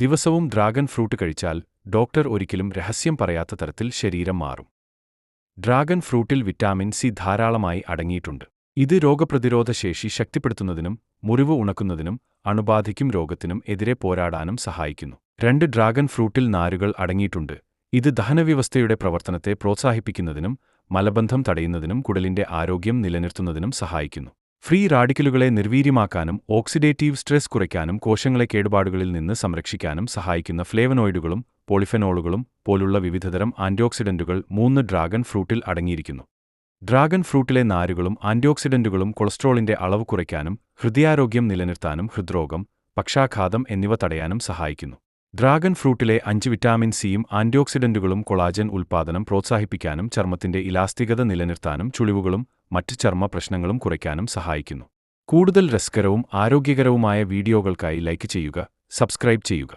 ദിവസവും dragon fruit കഴിച്ചാൽ doctor ഒരിക്കലും രഹസ്യം പറയാത്ത തരത്തിൽ ശരീരം മാറും. ഡ്രാഗൺ ഫ്രൂട്ടിൽ വിറ്റാമിൻ സി ധാരാളമായി അടങ്ങിയിട്ടുണ്ട്. ഇത് രോഗപ്രതിരോധ ശേഷി ശക്തിപ്പെടുത്തുന്നതിനും മുറിവ് ഉണക്കുന്നതിനും അണുബാധയ്ക്കും രോഗത്തിനും എതിരെ പോരാടാനും സഹായിക്കുന്നു. 2 ഡ്രാഗൺ ഫ്രൂട്ടിൽ നാരുകൾ അടങ്ങിയിട്ടുണ്ട്. ഇത് ദഹനവ്യവസ്ഥയുടെ പ്രവർത്തനത്തെ പ്രോത്സാഹിപ്പിക്കുന്നതിനും മലബന്ധം തടയുന്നതിനും കുടലിന്റെ ആരോഗ്യം നിലനിർത്തുന്നതിനും സഹായിക്കുന്നു. ഫ്രീ റാഡിക്കലുകളെ നിർവീര്യമാക്കാനും ഓക്സിഡേറ്റീവ് സ്ട്രെസ് കുറയ്ക്കാനും കോശങ്ങളെ കേടുപാടുകളിൽ നിന്ന് സംരക്ഷിക്കാനും സഹായിക്കുന്ന ഫ്ലേവനോയിഡുകളും പോളിഫെനോളുകളും പോലുള്ള വിവിധതരം ആന്റിയോക്സിഡന്റുകൾ 3 ഡ്രാഗൺ ഫ്രൂട്ടിൽ അടങ്ങിയിരിക്കുന്നു. ഡ്രാഗൺ ഫ്രൂട്ടിലെ നാരുകളും ആന്റിയോക്സിഡന്റുകളും കൊളസ്ട്രോളിന്റെ അളവ് കുറയ്ക്കാനും ഹൃദയാരോഗ്യം നിലനിർത്താനും ഹൃദ്രോഗം, പക്ഷാഘാതം എന്നിവ തടയാനും സഹായിക്കുന്നു. ഡ്രാഗൺ ഫ്രൂട്ടിലെ 5 വിറ്റാമിൻ സിയും ആന്റിയോക്സിഡന്റുകളും കൊളാജൻ ഉൽപ്പാദനം പ്രോത്സാഹിപ്പിക്കാനും ചർമ്മത്തിന്റെ ഇലാസ്തികത നിലനിർത്താനും ചുളിവുകളും മറ്റ് ചർമ്മ പ്രശ്നങ്ങളും കുറയ്ക്കാനും സഹായിക്കുന്നു. കൂടുതൽ രസകരവും ആരോഗ്യകരവുമായ വീഡിയോകൾക്കായി ലൈക്ക് ചെയ്യുക, സബ്സ്ക്രൈബ് ചെയ്യുക.